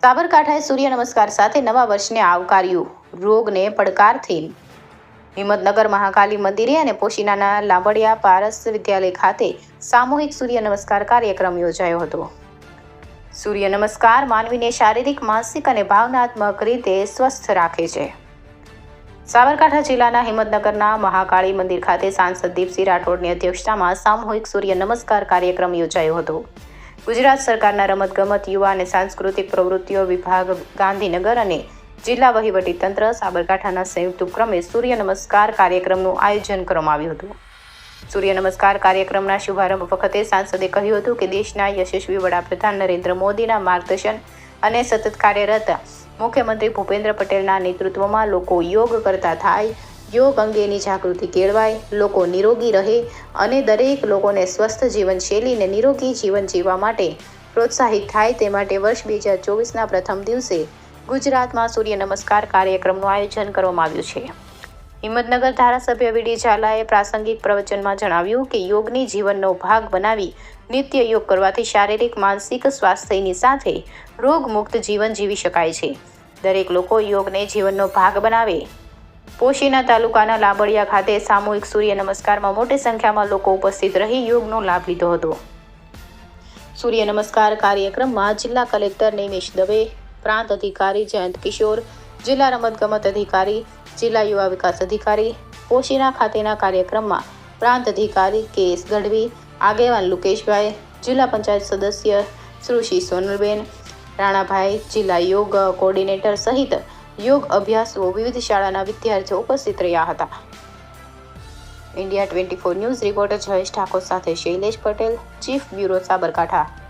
સાબરકાંઠાએ સૂર્ય નમસ્કાર સાથે નવા વર્ષને આવકાર્યું. રોગને પડકારથી હિંમતનગર મહાકાલી મંદિરે અને પોશીનાના લાંબડિયા પારસ વિદ્યાલય ખાતે સામૂહિક સૂર્ય નમસ્કાર કાર્યક્રમ યોજાયો હતો. સૂર્ય નમસ્કાર માનવીને શારીરિક, માનસિક અને ભાવનાત્મક રીતે સ્વસ્થ રાખે છે. સાબરકાંઠા જિલ્લાના હિંમતનગરના મહાકાળી મંદિર ખાતે સાંસદ દીપસિંહ રાઠોડની અધ્યક્ષતામાં સામૂહિક સૂર્ય નમસ્કાર કાર્યક્રમ યોજાયો હતો. ગુજરાત સરકારના રમતગમત, યુવા અને સાંસ્કૃતિક પ્રવૃત્તિઓ વિભાગ ગાંધીનગર અને જિલ્લા વહીવટીતંત્ર સાબરકાંઠાના સંયુક્ત ઉપક્રમે સૂર્ય નમસ્કાર કાર્યક્રમનું આયોજન કરવામાં આવ્યું હતું. સૂર્ય નમસ્કાર કાર્યક્રમના શુભારંભ વખતે સાંસદે કહ્યું હતું કે દેશના યશસ્વી વડાપ્રધાન નરેન્દ્ર મોદીના માર્ગદર્શન અને સતત કાર્યરત મુખ્યમંત્રી ભૂપેન્દ્ર પટેલના નેતૃત્વમાં લોકો યોગ કરતા થાય, યોગ અંગેની જાગૃતિ કેળવાય, લોકો નિરોગી રહે અને દરેક લોકોને સ્વસ્થ જીવનશૈલીને નિરોગી જીવન જીવવા માટે પ્રોત્સાહિત થાય તે માટે વર્ષ 2024ના પ્રથમ દિવસે ગુજરાતમાં સૂર્ય નમસ્કાર કાર્યક્રમનું આયોજન કરવામાં આવ્યું છે. હિંમતનગર ધારાસભ્ય વીડી ઝાલાએ પ્રાસંગિક પ્રવચનમાં જણાવ્યું કે યોગની જીવનનો ભાગ બનાવી નિત્ય યોગ કરવાથી શારીરિક, માનસિક સ્વાસ્થ્યની સાથે રોગમુક્ત જીવન જીવી શકાય છે. દરેક લોકો યોગને જીવનનો ભાગ બનાવે. પોશીના તાલુકાના લાંબડિયા ખાતે સામૂહિક સૂર્ય નમસ્કારમાં મોટી સંખ્યામાં લોકો ઉપસ્થિત રહી યોગનો લાભ લીધો હતો. સૂર્ય નમસ્કાર કાર્યક્રમમાં જિલ્લા કલેક્ટર નિમેશ દવે, પ્રાંત અધિકારી જયંત કિશોર, જિલ્લા રમતગમત અધિકારી, જિલ્લા યુવા વિકાસ અધિકારી, પોશીના ખાતેના કાર્યક્રમમાં પ્રાંત અધિકારી કે.એસ. ગઢવી, આગેવાન લુકેશભાઈ, જિલ્લા પંચાયત સદસ્ય સુશ્રી સોનલબેન રાણાભાઈ, જિલ્લા યોગ કોર્ડિનેટર સહિત યોગ અભ્યાસુઓ, વિવિધ શાળાના વિદ્યાર્થીઓ ઉપસ્થિત રહ્યા હતા. India 24 news reporter Jayesh Thakor સાથે શૈલેષ પટેલ, ચીફ બ્યુરો સાબરકાંઠા.